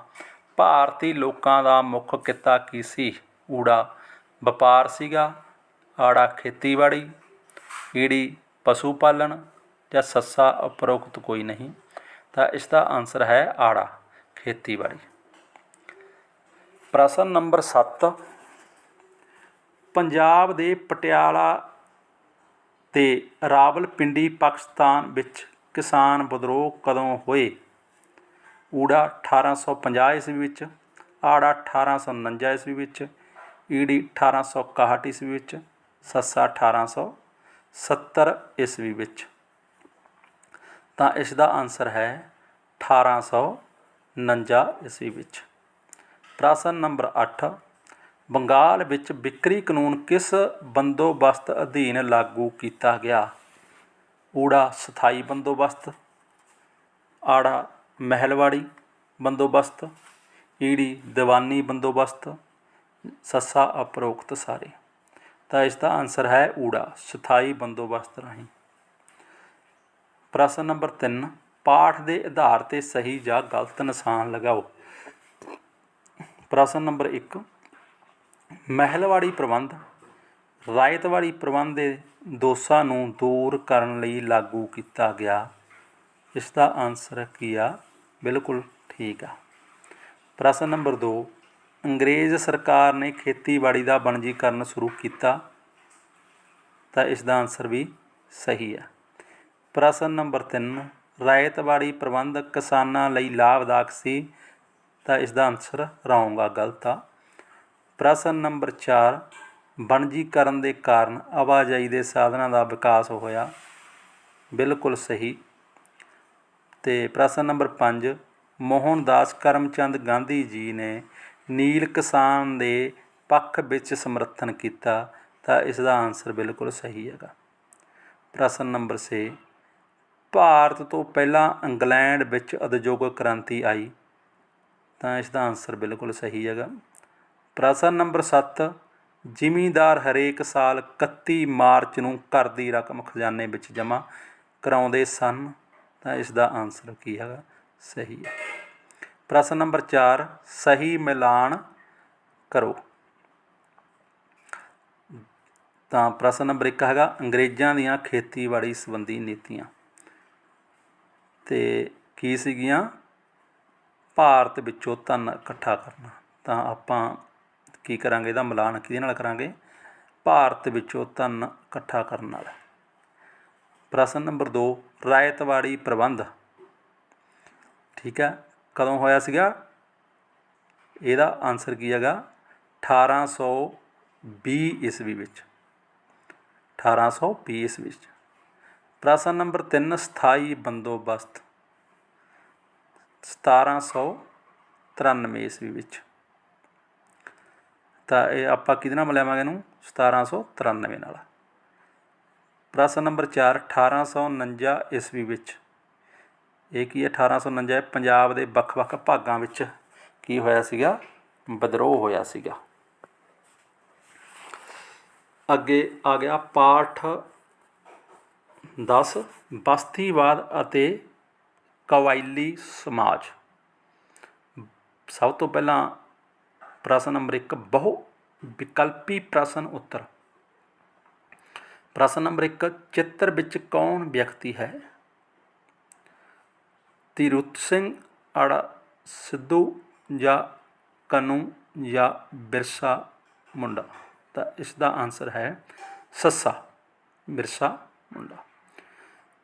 ਭਾਰਤੀ ਲੋਕਾਂ ਦਾ ਮੁੱਖ ਕਿੱਤਾ ਕੀ ਸੀ? ਊੜਾ ਵਪਾਰ ਸੀਗਾ, ਆੜਾ ਖੇਤੀਬਾੜੀ, ਈੜੀ ਪਸ਼ੂ ਪਾਲਣ ਜਾਂ ਸੱਸਾ ਉਪਰੋਕਤ ਕੋਈ ਨਹੀਂ। ਤਾਂ ਇਸ ਦਾ ਆਨਸਰ ਹੈ ਆੜਾ ਖੇਤੀਬਾੜੀ। ਪ੍ਰਸ਼ਨ ਨੰਬਰ 7, ਪੰਜਾਬ ਦੇ ਪਟਿਆਲਾ ਤੇ ਰਾਵਲਪਿੰਡੀ ਪਾਕਿਸਤਾਨ ਵਿੱਚ ਕਿਸਾਨ ਵਿਦਰੋਹ ਕਦੋਂ ਹੋਏ? ਊੜਾ 1850 ਈਸਵੀ ਵਿੱਚ, ਆੜਾ 1849 ਈਸਵੀ ਵਿੱਚ, ਈੜੀ 1861 ਈਸਵੀ ਵਿੱਚ, ਸੱਸਾ 1870 ਈਸਵੀ ਵਿੱਚ। ਤਾਂ ਇਸ ਦਾ ਆਨਸਰ ਹੈ 1849 ਈਸਵੀ ਵਿੱਚ। ਪ੍ਰਸ਼ਨ ਨੰਬਰ 8, ਬੰਗਾਲ ਵਿੱਚ ਵਿਕਰੀ ਕਾਨੂੰਨ ਕਿਸ ਬੰਦੋਬਸਤ ਅਧੀਨ ਲਾਗੂ ਕੀਤਾ ਗਿਆ? ਊੜਾ ਸਥਾਈ ਬੰਦੋਬਸਤ, ਆੜਾ ਮਹਿਲਵਾੜੀ ਬੰਦੋਬਸਤ, ਈੜੀ ਦੀਵਾਨੀ ਬੰਦੋਬਸਤ, ਸੱਸਾ ਉਪਰੋਕਤ ਸਾਰੇ। ਤਾਂ ਇਸ ਦਾ ਆਨਸਰ ਹੈ ਊੜਾ ਸਥਾਈ ਬੰਦੋਬਸਤ ਰਾਹੀਂ। ਪ੍ਰਸ਼ਨ ਨੰਬਰ 3, ਪਾਠ ਦੇ ਆਧਾਰ 'ਤੇ ਸਹੀ ਜਾਂ ਗਲਤ ਨਿਸ਼ਾਨ ਲਗਾਓ। ਪ੍ਰਸ਼ਨ ਨੰਬਰ 1, ਮਹਿਲਵਾੜੀ ਪ੍ਰਬੰਧ ਰਾਇਤਵਾੜੀ ਪ੍ਰਬੰਧ ਦੇ ਦੋਸ਼ਾਂ ਨੂੰ ਦੂਰ ਕਰਨ ਲਈ ਲਾਗੂ ਕੀਤਾ ਗਿਆ। ਇਸ ਦਾ ਆਨਸਰ ਕੀ ਆ? ਬਿਲਕੁਲ ਠੀਕ ਆ। ਪ੍ਰਸ਼ਨ ਨੰਬਰ 2, ਅੰਗਰੇਜ਼ ਸਰਕਾਰ ਨੇ ਖੇਤੀਬਾੜੀ ਦਾ ਵਣਜੀਕਰਨ ਸ਼ੁਰੂ ਕੀਤਾ। ਤਾਂ ਇਸ ਦਾ ਆਨਸਰ ਵੀ ਸਹੀ ਹੈ। ਪ੍ਰਸ਼ਨ ਨੰਬਰ 3, ਰਾਇਤਵਾੜੀ ਪ੍ਰਬੰਧ ਕਿਸਾਨਾਂ ਲਈ ਲਾਭਦਾਇਕ ਸੀ। ਤਾਂ ਇਸ ਦਾ ਆਨਸਰ ਰੌਂਗ ਆ, ਗਲਤ ਆ। ਪ੍ਰਸ਼ਨ ਨੰਬਰ 4, ਵਣਜੀਕਰਨ ਦੇ ਕਾਰਨ ਆਵਾਜਾਈ ਦੇ ਸਾਧਨਾਂ ਦਾ ਵਿਕਾਸ ਹੋਇਆ। ਬਿਲਕੁਲ ਸਹੀ। ਅਤੇ ਪ੍ਰਸ਼ਨ ਨੰਬਰ 5, ਮੋਹਨਦਾਸ ਕਰਮਚੰਦ ਗਾਂਧੀ ਜੀ ਨੇ ਨੀਲ ਕਿਸਾਨ ਦੇ ਪੱਖ ਵਿੱਚ ਸਮਰਥਨ ਕੀਤਾ। ਤਾਂ ਇਸ ਦਾ ਆਨਸਰ ਬਿਲਕੁਲ ਸਹੀ ਹੈਗਾ। ਪ੍ਰਸ਼ਨ ਨੰਬਰ 6, ਭਾਰਤ ਤੋਂ ਪਹਿਲਾਂ ਇੰਗਲੈਂਡ ਵਿੱਚ ਉਦਯੋਗਿਕ ਕ੍ਰਾਂਤੀ ਆਈ। ਤਾਂ ਇਸ ਦਾ ਆਨਸਰ ਬਿਲਕੁਲ ਸਹੀ ਹੈਗਾ। ਪ੍ਰਸ਼ਨ ਨੰਬਰ 7, ਜ਼ਿਮੀਂਦਾਰ ਹਰੇਕ ਸਾਲ 31 ਮਾਰਚ ਨੂੰ ਕਰ ਦੀ ਰਕਮ ਖਜ਼ਾਨੇ ਵਿੱਚ ਜਮ੍ਹਾਂ ਕਰਾਉਂਦੇ ਸਨ। ਤਾਂ ਇਸ ਦਾ ਆਨਸਰ ਕੀ ਹੈਗਾ? ਸਹੀ ਹੈ। ਪ੍ਰਸ਼ਨ ਨੰਬਰ 4, ਸਹੀ ਮਿਲਾਨ ਕਰੋ। ਤਾਂ ਪ੍ਰਸ਼ਨ ਨੰਬਰ 1 ਹੈਗਾ ਅੰਗਰੇਜ਼ਾਂ ਦੀਆਂ ਖੇਤੀਬਾੜੀ ਸੰਬੰਧੀ ਨੀਤੀਆਂ। ਅਤੇ ਕੀ ਸੀਗੀਆਂ? ਭਾਰਤ ਵਿੱਚੋਂ ਧਨ ਇਕੱਠਾ ਕਰਨਾ। ਤਾਂ ਆਪਾਂ ਕੀ ਕਰਾਂਗੇ? ਇਹਦਾ ਮਿਲਾਨ ਕਿਹਦੇ ਨਾਲ ਕਰਾਂਗੇ? ਭਾਰਤ ਵਿੱਚੋਂ ਧਨ ਇਕੱਠਾ ਕਰਨ ਨਾਲ। ਪ੍ਰਸ਼ਨ ਨੰਬਰ 2, ਰਾਇਤਵਾੜੀ ਪ੍ਰਬੰਧ ਠੀਕ ਹੈ ਕਦੋਂ ਹੋਇਆ ਸੀਗਾ? ਇਹਦਾ ਆਨਸਰ ਕੀ ਹੈਗਾ? 1820 ਈਸਵੀ ਵਿੱਚ। 1820 ਈਸਵੀ ਵਿੱਚ। ਪ੍ਰਸ਼ਨ ਨੰਬਰ 3, ਸਥਾਈ ਬੰਦੋਬਸਤ 1793 ਈਸਵੀ ਵਿੱਚ। ਤਾਂ ਇਹ ਆਪਾਂ ਕਿਹਦੇ ਨਾਲ ਮਿਲਾਵਾਂਗੇ ਇਹਨੂੰ? 1793 ਨਾਲ। ਪ੍ਰਸ਼ਨ ਨੰਬਰ 4, 1849 ਈਸਵੀ ਵਿੱਚ। ਇਹ ਕੀ ਹੈ? 1849 ਪੰਜਾਬ ਦੇ ਵੱਖ ਵੱਖ ਭਾਗਾਂ ਵਿੱਚ ਕੀ ਹੋਇਆ ਸੀਗਾ? ਵਿਦਰੋਹ ਹੋਇਆ ਸੀਗਾ। ਅੱਗੇ ਆ ਗਿਆ ਪਾਠ 10, ਬਸਤੀਵਾਦ ਅਤੇ ਕਬਾਇਲੀ ਸਮਾਜ। ਸਭ ਤੋਂ ਪਹਿਲਾਂ ਪ੍ਰਸ਼ਨ ਨੰਬਰ 1, ਬਹੁ ਵਿਕਲਪੀ ਪ੍ਰਸ਼ਨ ਉੱਤਰ। ਪ੍ਰਸ਼ਨ ਨੰਬਰ 1, ਚਿੱਤਰ ਵਿੱਚ ਕੌਣ ਵਿਅਕਤੀ ਹੈ? ਤੀਰਥ ਸਿੰਘ, ਆੜਾ ਸਿੱਧੂ ਜਾਂ ਕਨੂੰ ਜਾਂ ਬਿਰਸਾ ਮੁੰਡਾ? ਤਾਂ ਇਸ ਦਾ ਆਨਸਰ ਹੈ ਸੱਸਾ, ਬਿਰਸਾ ਮੁੰਡਾ।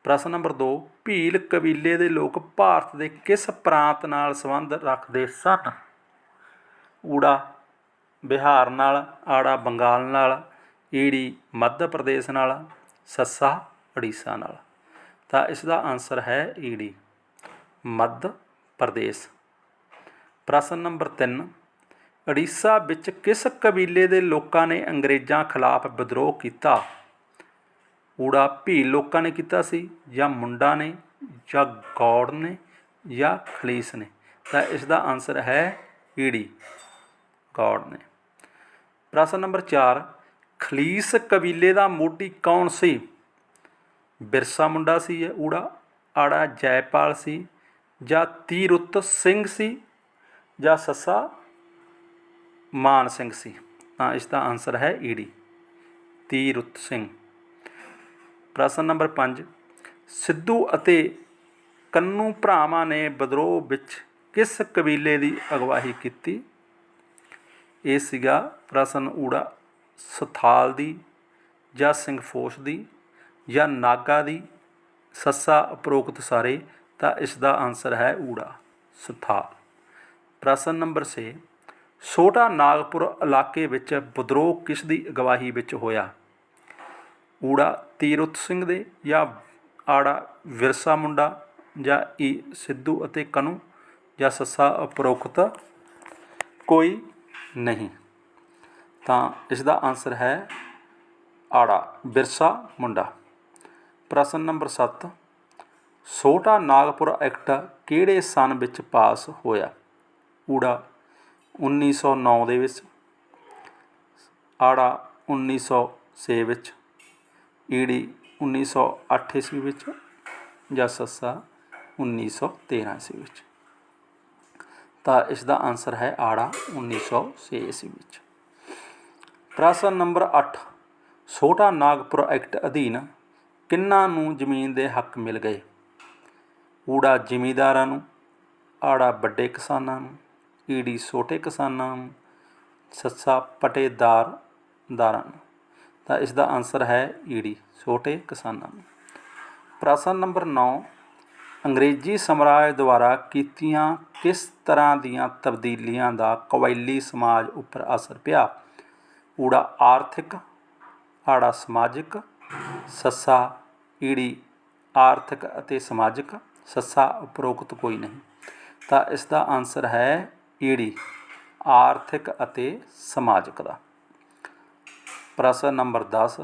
ਪ੍ਰਸ਼ਨ ਨੰਬਰ 2, ਭੀਲ ਕਬੀਲੇ ਦੇ ਲੋਕ ਭਾਰਤ ਦੇ ਕਿਸ ਪ੍ਰਾਂਤ ਨਾਲ ਸੰਬੰਧ ਰੱਖਦੇ ਸਨ? ਊੜਾ ਬਿਹਾਰ ਨਾਲ, ਆੜਾ ਬੰਗਾਲ ਨਾਲ, ਈੜੀ ਮੱਧ ਪ੍ਰਦੇਸ਼ ਨਾਲ, ਸੱਸਾ ਉੜੀਸਾ ਨਾਲ? ਤਾਂ ਇਸ ਦਾ ਆਨਸਰ ਹੈ ਈੜੀ, ਮੱਧ ਪ੍ਰਦੇਸ਼। ਪ੍ਰਸ਼ਨ ਨੰਬਰ 3, ਉੜੀਸਾ ਵਿੱਚ ਕਿਸ ਕਬੀਲੇ ਦੇ ਲੋਕਾਂ ਨੇ ਅੰਗਰੇਜ਼ਾਂ ਖਿਲਾਫ ਵਿਦਰੋਹ ਕੀਤਾ? ਊੜਾ ਭੀਲ ਲੋਕਾਂ ਨੇ ਕੀਤਾ ਸੀ, ਜਾਂ ਮੁੰਡਾ ਨੇ, ਜਾਂ ਗੌੜ ਨੇ, ਜਾਂ ਖਲੀਸ ਨੇ? ਤਾਂ ਇਸ ਦਾ ਆਨਸਰ ਹੈ ਈੜੀ, ਗੌੜ ਨੇ। ਪ੍ਰਸ਼ਨ ਨੰਬਰ 4, ਖਲੀਸ ਕਬੀਲੇ ਦਾ ਮੋਢੀ ਕੌਣ ਸੀ? ਬਿਰਸਾ ਮੁੰਡਾ ਸੀ ਊੜਾ, ਆੜਾ ਜੈਪਾਲ ਸੀ, ਜਾਂ ਤੀਰੁੱਤ ਸਿੰਘ ਸੀ, ਜਾਂ ਸੱਸਾ ਮਾਨ ਸਿੰਘ ਸੀ? ਤਾਂ ਇਸ ਦਾ ਆਨਸਰ ਹੈ ਈੜੀ, ਤੀਰੁੱਤ ਸਿੰਘ। ਪ੍ਰਸ਼ਨ ਨੰਬਰ 5, ਸਿੱਧੂ ਅਤੇ ਕੰਨੂ ਭਰਾਵਾਂ ਨੇ ਵਿਦਰੋਹ ਵਿੱਚ ਕਿਸ ਕਬੀਲੇ ਦੀ ਅਗਵਾਈ ਕੀਤੀ? ਇਹ ਸੀਗਾ ਪ੍ਰਸ਼ਨ ਊੜਾ ਸਥਾਲ ਦੀ, ਜਾਂ ਸਿੰਘਫੋਸ਼ ਦੀ, ਜਾਂ ਨਾਗਾ ਦੀ, ਸੱਸਾ ਉਪਰੋਕਤ ਸਾਰੇ? ਤਾਂ ਇਸ ਦਾ ਆਨਸਰ ਹੈ ਊੜਾ, ਸਥਾਲ। ਪ੍ਰਸ਼ਨ ਨੰਬਰ 6, ਛੋਟਾ ਨਾਗਪੁਰ ਇਲਾਕੇ ਵਿੱਚ ਵਿਦਰੋਹ ਕਿਸ ਦੀ ਅਗਵਾਈ ਵਿੱਚ ਹੋਇਆ? ਊੜਾ ਤੀਰਥ ਸਿੰਘ ਦੇ, ਜਾਂ ਆੜਾ ਵਿਰਸਾ ਮੁੰਡਾ, ਜਾਂ ਸਿੱਧੂ ਅਤੇ ਕਨੂੰ, ਜਾਂ ਸੱਸਾ ਉਪਰੋਕਤ ਕੋਈ ਨਹੀਂ? ਤਾਂ ਇਸ ਦਾ ਆਨਸਰ ਹੈ ਆੜਾ, ਬਿਰਸਾ ਮੁੰਡਾ। ਪ੍ਰਸ਼ਨ ਨੰਬਰ 7, ਛੋਟਾ ਨਾਗਪੁਰ ਐਕਟ ਕਿਹੜੇ ਸਨ ਵਿੱਚ ਪਾਸ ਹੋਇਆ? ਊੜਾ 1909 ਦੇ ਵਿੱਚ, ਆੜਾ 1906 ਵਿੱਚ, ਈੜੀ 1908 ਈਸਵੀ ਵਿੱਚ, ਜਾਂ ਸੱਸਾ 1913 ਈਸਵੀ ਵਿੱਚ? ਤਾਂ ਇਸ ਦਾ ਆਨਸਰ ਹੈ ਆੜਾ 1906 ਈਸਵੀ ਵਿੱਚ। ਪ੍ਰਸ਼ਨ ਨੰਬਰ 8, ਛੋਟਾ ਨਾਗਪੁਰ ਐਕਟ ਅਧੀਨ ਕਿਹਨਾਂ ਨੂੰ ਜ਼ਮੀਨ ਦੇ ਹੱਕ ਮਿਲ ਗਏ? ਊੜਾ ਜ਼ਿਮੀਂਦਾਰਾਂ ਨੂੰ, ਆੜਾ ਵੱਡੇ ਕਿਸਾਨਾਂ ਨੂੰ, ਈੜੀ ਛੋਟੇ ਕਿਸਾਨਾਂ ਨੂੰ, ਸੱਸਾ ਪਟੇਦਾਰਾਂ ਨੂੰ? ਤਾਂ ਇਸ ਦਾ ਆਨਸਰ ਹੈ ਈੜੀ, ਛੋਟੇ ਕਿਸਾਨਾਂ ਨੂੰ। ਪ੍ਰਸ਼ਨ ਨੰਬਰ 9, ਅੰਗਰੇਜ਼ੀ ਸਾਮਰਾਜ ਦੁਆਰਾ ਕੀਤੀਆਂ ਕਿਸ ਤਰ੍ਹਾਂ ਦੀਆਂ ਤਬਦੀਲੀਆਂ ਦਾ ਕਬਾਇਲੀ ਸਮਾਜ ਉੱਪਰ ਅਸਰ ਪਿਆ? ਊੜਾ ਆਰਥਿਕ, ਆੜਾ ਸਮਾਜਿਕ, ਸੱਸਾ ਈੜੀ ਆਰਥਿਕ ਅਤੇ ਸਮਾਜਿਕ, ਸੱਸਾ ਉਪਰੋਕਤ ਕੋਈ ਨਹੀਂ? ਤਾਂ ਇਸ ਦਾ ਆਨਸਰ ਹੈ ਈੜੀ, ਆਰਥਿਕ ਅਤੇ ਸਮਾਜਿਕ ਦਾ। ਪ੍ਰਸ਼ਨ ਨੰਬਰ 10,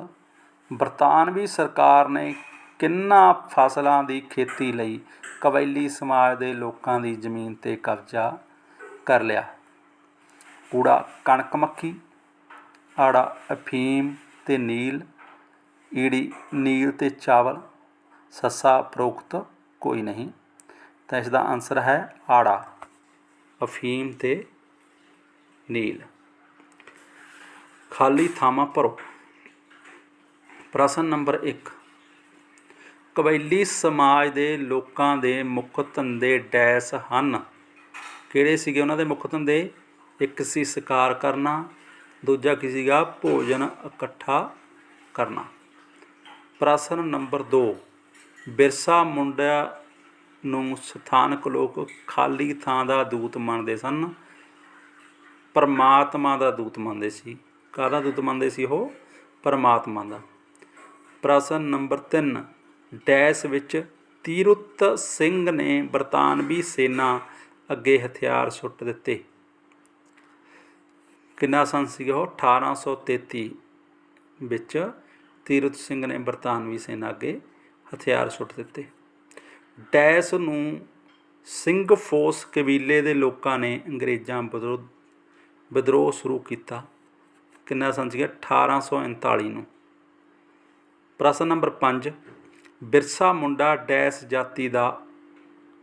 ਬਰਤਾਨਵੀ ਸਰਕਾਰ ਨੇ ਕਿਹਨਾਂ ਫਸਲਾਂ ਦੀ ਖੇਤੀ ਲਈ ਕਬਾਇਲੀ ਸਮਾਜ ਦੇ ਲੋਕਾਂ ਦੀ ਜ਼ਮੀਨ 'ਤੇ ਕਬਜ਼ਾ ਕਰ ਲਿਆ? ਊੜਾ ਕਣਕ ਮੱਕੀ, ਆੜਾ ਅਫੀਮ ਤੇ ਨੀਲ, ਈੜੀ ਨੀਲ ਤੇ ਚਾਵਲ, ਸੱਸਾ ਉਪਰੋਕਤ ਕੋਈ ਨਹੀਂ? ਤਾਂ ਇਸ ਦਾ ਆਨਸਰ ਹੈ ਆੜਾ, ਅਫੀਮ ਤੇ ਨੀਲ। ਖਾਲੀ ਥਾਵਾਂ ਭਰੋ। ਪ੍ਰਸ਼ਨ ਨੰਬਰ 1, ਕਬਾਇਲੀ ਸਮਾਜ ਦੇ ਲੋਕਾਂ ਦੇ ਮੁੱਖ ਧੰਦੇ ਡੈਸ਼ ਹਨ? ਕਿਹੜੇ ਸੀਗੇ ਉਹਨਾਂ ਦੇ ਮੁੱਖ ਧੰਦੇ? ਇੱਕ ਸੀ ਸ਼ਿਕਾਰ ਕਰਨਾ, ਦੂਜਾ ਕੀ ਸੀਗਾ ਭੋਜਨ ਇਕੱਠਾ ਕਰਨਾ। ਪ੍ਰਸ਼ਨ ਨੰਬਰ 2, ਬਿਰਸਾ ਮੁੰਡਾ ਨੂੰ ਸਥਾਨਕ ਲੋਕ ਖਾਲੀ ਥਾਂ ਦਾ ਦੂਤ ਮੰਨਦੇ ਸਨ? ਪਰਮਾਤਮਾ ਦਾ ਦੂਤ ਮੰਨਦੇ ਸੀ। ਕਾਹਦਾ ਦੂਤ ਮੰਨਦੇ ਸੀ ਉਹ? ਪਰਮਾਤਮਾ ਦਾ। ਪ੍ਰਸ਼ਨ ਨੰਬਰ 3, ਡੈਸ਼ ਵਿੱਚ ਤੀਰੁੱਤ ਸਿੰਘ ਨੇ ਬਰਤਾਨਵੀ ਸੈਨਾ ਅੱਗੇ ਹਥਿਆਰ ਸੁੱਟ ਦਿੱਤੇ? ਕਿੰਨਾ ਸੰਨ ਸੀਗਾ ਉਹ? 1833 ਵਿੱਚ ਤੀਰਥ ਸਿੰਘ ਨੇ ਬਰਤਾਨਵੀ ਸੈਨਾ ਅੱਗੇ ਹਥਿਆਰ ਸੁੱਟ ਦਿੱਤੇ। ਡੈਸ਼ ਨੂੰ ਸਿੰਘਫੋਸ ਕਬੀਲੇ ਦੇ ਲੋਕਾਂ ਨੇ ਅੰਗਰੇਜ਼ਾਂ ਵਿਦਰੋਹ ਸ਼ੁਰੂ ਕੀਤਾ? ਕਿੰਨਾ ਸੰਨ ਸੀਗਾ? 1839 ਨੂੰ। ਪ੍ਰਸ਼ਨ ਨੰਬਰ 5, ਬਿਰਸਾ ਮੁੰਡਾ ਡੈਸ਼ ਜਾਤੀ ਦਾ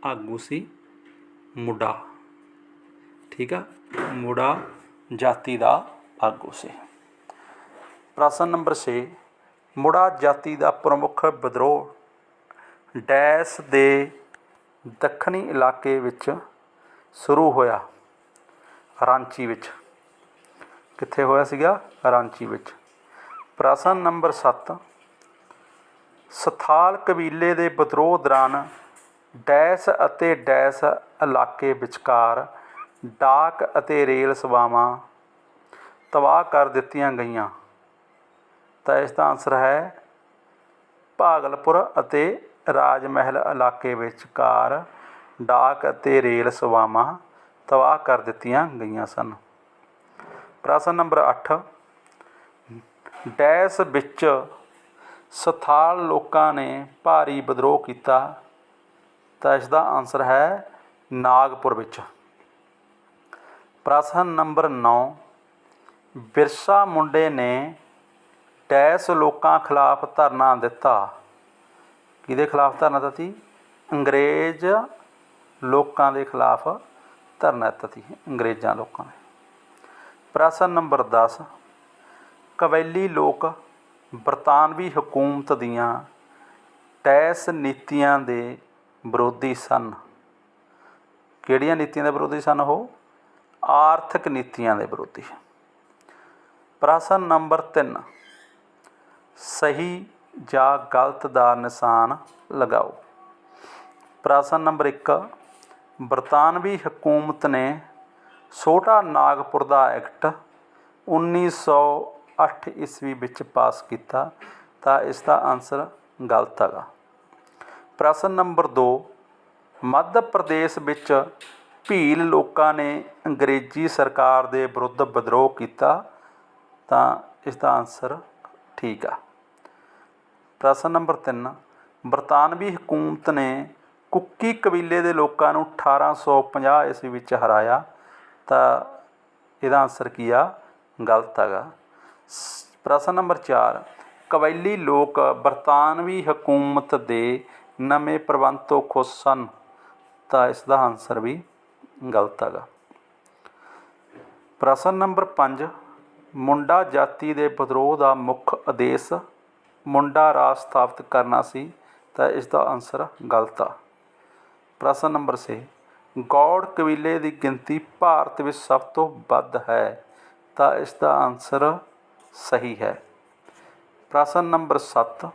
ਆਗੂ ਸੀ? ਮੁੰਡਾ। ਠੀਕ ਆ, ਮੁੰਡਾ ਜਾਤੀ ਦਾ ਆਗੂ ਸੀ। ਪ੍ਰਸ਼ਨ ਨੰਬਰ 6, ਮੁੜਾ ਜਾਤੀ ਦਾ ਪ੍ਰਮੁੱਖ ਵਿਦਰੋਹ ਡੈਸ ਦੇ ਦੱਖਣੀ ਇਲਾਕੇ ਵਿੱਚ ਸ਼ੁਰੂ ਹੋਇਆ। ਰਾਂਚੀ ਵਿੱਚ। ਕਿੱਥੇ ਹੋਇਆ ਸੀਗਾ? ਰਾਂਚੀ ਵਿੱਚ। ਪ੍ਰਸ਼ਨ ਨੰਬਰ 7, ਸਥਾਲ ਕਬੀਲੇ ਦੇ ਵਿਦਰੋਹ ਦੌਰਾਨ ਡੈਸ ਅਤੇ ਡੈਸ ਇਲਾਕੇ ਵਿਚਕਾਰ ਡਾਕ ਅਤੇ ਰੇਲ ਸੇਵਾਵਾਂ ਤਬਾਹ ਕਰ ਦਿੱਤੀਆਂ ਗਈਆਂ। ਤਾਂ ਇਸ ਦਾ ਆਨਸਰ ਹੈ ਭਾਗਲਪੁਰ ਅਤੇ ਰਾਜ ਮਹਿਲ ਇਲਾਕੇ ਵਿਚਕਾਰ ਡਾਕ ਅਤੇ ਰੇਲ ਸੇਵਾਵਾਂ ਤਬਾਹ ਕਰ ਦਿੱਤੀਆਂ ਗਈਆਂ ਸਨ। ਪ੍ਰਸ਼ਨ ਨੰਬਰ 8, ਡੈਸ ਵਿੱਚ ਸਥਾਲ ਲੋਕਾਂ ਨੇ ਭਾਰੀ ਵਿਦਰੋਹ ਕੀਤਾ। ਤਾਂ ਇਸ ਦਾ ਆਨਸਰ ਹੈ ਨਾਗਪੁਰ ਵਿੱਚ। ਪ੍ਰਸ਼ਨ ਨੰਬਰ 9, ਬਿਰਸਾ ਮੁੰਡੇ ਨੇ ਡੈਸ ਲੋਕਾਂ ਖਿਲਾਫ ਧਰਨਾ ਦਿੱਤਾ। ਕਿਹਦੇ ਖਿਲਾਫ ਧਰਨਾ ਦਿੱਤਾ ਸੀ? ਅੰਗਰੇਜ਼ ਲੋਕਾਂ ਦੇ ਖਿਲਾਫ ਧਰਨਾ ਦਿੱਤਾ ਸੀ, ਅੰਗਰੇਜ਼ਾਂ ਲੋਕਾਂ ਨੇ। ਪ੍ਰਸ਼ਨ ਨੰਬਰ 10, ਕਬੈਲੀ ਲੋਕ ਬਰਤਾਨਵੀ ਹਕੂਮਤ ਦੀਆਂ ਡੈਸ ਨੀਤੀਆਂ ਦੇ ਵਿਰੋਧੀ ਸਨ। ਕਿਹੜੀਆਂ ਨੀਤੀਆਂ ਦੇ ਵਿਰੋਧੀ ਸਨ ਉਹ? ਆਰਥਿਕ ਨੀਤੀਆਂ ਦੇ ਵਿਰੋਧੀ। ਪ੍ਰਸ਼ਨ ਨੰਬਰ 3, ਸਹੀ ਜਾਂ ਗਲਤ ਦਾ ਨਿਸ਼ਾਨ ਲਗਾਓ। ਪ੍ਰਸ਼ਨ ਨੰਬਰ 1, ਬਰਤਾਨਵੀ ਹਕੂਮਤ ਨੇ ਛੋਟਾ ਨਾਗਪੁਰ ਦਾ ਐਕਟ 1908 ਈਸਵੀ ਵਿੱਚ ਪਾਸ ਕੀਤਾ। ਤਾਂ ਇਸ ਦਾ ਆਨਸਰ ਗਲਤ ਹੈਗਾ। ਪ੍ਰਸ਼ਨ ਨੰਬਰ 2, ਮੱਧ ਪ੍ਰਦੇਸ਼ ਵਿੱਚ ਭੀਲ ਲੋਕਾਂ ਨੇ ਅੰਗਰੇਜ਼ੀ ਸਰਕਾਰ ਦੇ ਵਿਰੁੱਧ ਵਿਦਰੋਹ ਕੀਤਾ। ਤਾਂ ਇਸ ਦਾ ਆਨਸਰ ਠੀਕ ਆ। ਪ੍ਰਸ਼ਨ ਨੰਬਰ 3, ਬਰਤਾਨਵੀ ਹਕੂਮਤ ਨੇ ਕੁੱਕੀ ਕਬੀਲੇ ਦੇ ਲੋਕਾਂ ਨੂੰ 1850 ਈਸਵੀ ਵਿੱਚ ਹਰਾਇਆ। ਤਾਂ ਇਹਦਾ ਆਨਸਰ ਕੀ ਆ? ਗਲਤ ਹੈਗਾ। ਪ੍ਰਸ਼ਨ ਨੰਬਰ 4, ਕਬੈਲੀ ਲੋਕ ਬਰਤਾਨਵੀ ਹਕੂਮਤ ਦੇ ਨਵੇਂ ਪ੍ਰਬੰਧ ਤੋਂ ਖੁਸ਼ ਸਨ। ਤਾਂ ਇਸ ਦਾ ਆਨਸਰ ਵੀ ਗਲਤ ਹੈਗਾ। ਪ੍ਰਸ਼ਨ ਨੰਬਰ 5, ਮੁੰਡਾ ਜਾਤੀ ਦੇ ਵਿਦਰੋਹ ਦਾ ਮੁੱਖ ਉਦੇਸ਼ ਮੁੰਡਾ ਰਾਜ ਸਥਾਪਿਤ ਕਰਨਾ ਸੀ। ਤਾਂ ਇਸ ਦਾ ਆਨਸਰ ਗਲਤ ਆ। ਪ੍ਰਸ਼ਨ ਨੰਬਰ 6, ਗੌੜ ਕਬੀਲੇ ਦੀ ਗਿਣਤੀ ਭਾਰਤ ਵਿੱਚ ਸਭ ਤੋਂ ਵੱਧ ਹੈ। ਤਾਂ ਇਸ ਦਾ ਆਨਸਰ ਸਹੀ ਹੈ। ਪ੍ਰਸ਼ਨ ਨੰਬਰ 7,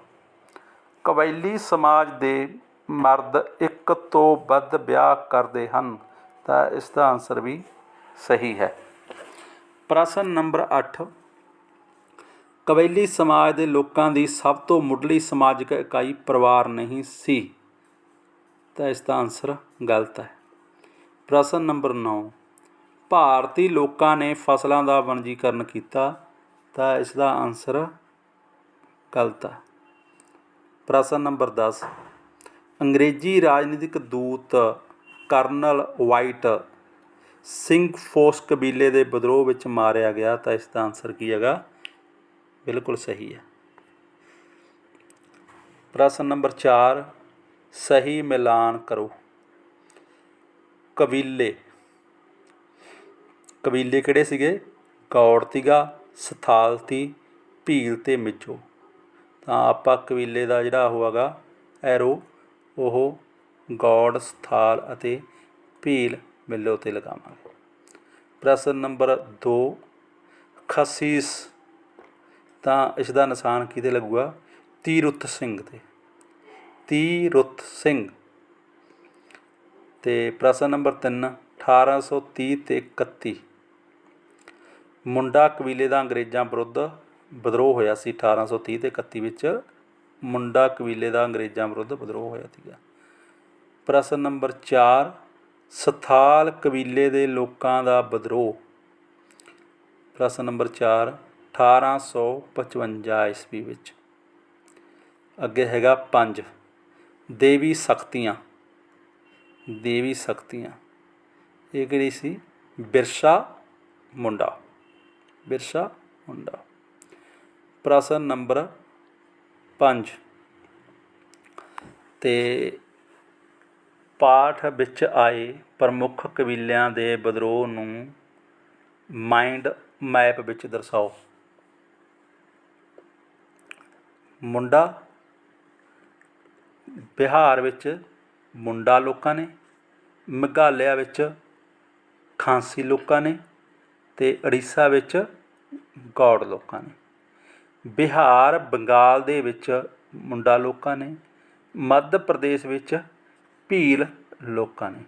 ਕਬੈਲੀ ਸਮਾਜ ਦੇ ਮਰਦ ਇੱਕ ਤੋਂ ਵੱਧ ਵਿਆਹ ਕਰਦੇ ਹਨ। ਤਾਂ ਇਸ ਦਾ ਆਨਸਰ ਵੀ ਸਹੀ ਹੈ। ਪ੍ਰਸ਼ਨ ਨੰਬਰ 8, ਕਬੈਲੀ ਸਮਾਜ ਦੇ ਲੋਕਾਂ ਦੀ ਸਭ ਤੋਂ ਮੁੱਢਲੀ ਸਮਾਜਿਕ ਇਕਾਈ ਪਰਿਵਾਰ ਨਹੀਂ ਸੀ। ਤਾਂ ਇਸ ਦਾ ਆਨਸਰ ਗਲਤ ਹੈ। ਪ੍ਰਸ਼ਨ ਨੰਬਰ 9, ਭਾਰਤੀ ਲੋਕਾਂ ਨੇ ਫਸਲਾਂ ਦਾ ਵਣਜੀਕਰਨ ਕੀਤਾ। ਤਾਂ ਇਸ ਦਾ ਆਨਸਰ ਗਲਤ ਹੈ। ਪ੍ਰਸ਼ਨ ਨੰਬਰ 10, ਅੰਗਰੇਜ਼ੀ ਰਾਜਨੀਤਿਕ ਦੂਤ ਕਰਨਲ ਵਾਈਟ ਸਿੰਘਫੋਸ ਕਬੀਲੇ ਦੇ ਵਿਦਰੋਹ ਵਿੱਚ ਮਾਰਿਆ ਗਿਆ। ਤਾਂ ਇਸ ਦਾ ਆਨਸਰ ਕੀ ਹੈਗਾ? ਬਿਲਕੁਲ ਸਹੀ ਹੈ। ਪ੍ਰਸ਼ਨ ਨੰਬਰ 4, ਸਹੀ ਮਿਲਾਨ ਕਰੋ। ਕਬੀਲੇ ਕਿਹੜੇ ਸੀਗੇ? ਗੌੜ ਸੀਗਾ, ਸਥਾਲ ਸੀ, ਭੀਲ ਅਤੇ ਮਿੱਝੋ। ਤਾਂ ਆਪਾਂ ਕਬੀਲੇ ਦਾ ਜਿਹੜਾ ਉਹ ਹੈਗਾ ਐਰੋ ਉਹ ਗੌੜ, ਸਥਾਲ ਅਤੇ ਭੀਲ ਮਿੱਲੋ 'ਤੇ ਲਗਾਵਾਂਗੇ। ਪ੍ਰਸ਼ਨ ਨੰਬਰ 2, ਖਸੀਸ। ਤਾਂ ਇਸ ਦਾ ਨਿਸ਼ਾਨ ਕਿਹਦੇ ਲੱਗੂਗਾ? ਤੀਰੁੱਤ ਸਿੰਘ 'ਤੇ। ਤੀਰੁੱਤ ਸਿੰਘ। ਅਤੇ ਪ੍ਰਸ਼ਨ ਨੰਬਰ 3, 1830 ਅਤੇ 31 ਮੁੰਡਾ ਕਬੀਲੇ ਦਾ ਅੰਗਰੇਜ਼ਾਂ ਵਿਰੁੱਧ ਵਿਦਰੋਹ ਹੋਇਆ ਸੀ। 1830 ਅਤੇ 31 ਵਿੱਚ ਮੁੰਡਾ ਕਬੀਲੇ ਦਾ ਅੰਗਰੇਜ਼ਾਂ ਵਿਰੁੱਧ ਵਿਦਰੋਹ ਹੋਇਆ ਸੀਗਾ। ਪ੍ਰਸ਼ਨ ਨੰਬਰ 4, ਸਥਾਲ ਕਬੀਲੇ ਦੇ ਲੋਕਾਂ ਦਾ ਵਿਦਰੋਹ। ਪ੍ਰਸ਼ਨ ਨੰਬਰ 4, 1855 ਈਸਵੀ ਵਿੱਚ। ਅੱਗੇ ਹੈਗਾ 5, ਦੇਵੀ ਸ਼ਕਤੀਆਂ। ਦੇਵੀ ਸ਼ਕਤੀਆਂ ਇਹ ਕਿਹੜੀ ਸੀ? ਬਿਰਸਾ ਮੁੰਡਾ। ਬਿਰਸਾ ਮੁੰਡਾ। ਪ੍ਰਸ਼ਨ ਨੰਬਰ 5 ਅਤੇ ਪਾਠ ਵਿੱਚ ਆਏ ਪ੍ਰਮੁੱਖ ਕਬੀਲਿਆਂ ਦੇ ਵਿਦਰੋਹ ਨੂੰ ਮਾਈਂਡ ਮੈਪ ਵਿੱਚ ਦਰਸਾਓ। ਮੁੰਡਾ, ਬਿਹਾਰ ਵਿੱਚ ਮੁੰਡਾ ਲੋਕਾਂ ਨੇ, ਮੇਘਾਲਿਆ ਵਿੱਚ ਖਾਂਸੀ ਲੋਕਾਂ ਨੇ ਅਤੇ ਉੜੀਸਾ ਵਿੱਚ ਗੌੜ ਲੋਕਾਂ ਨੇ। ਬਿਹਾਰ ਬੰਗਾਲ ਦੇ ਵਿੱਚ ਮੁੰਡਾ ਲੋਕਾਂ ਨੇ, ਮੱਧ ਪ੍ਰਦੇਸ਼ ਵਿੱਚ ਭੀਲ ਲੋਕਾਂ ਨੇ।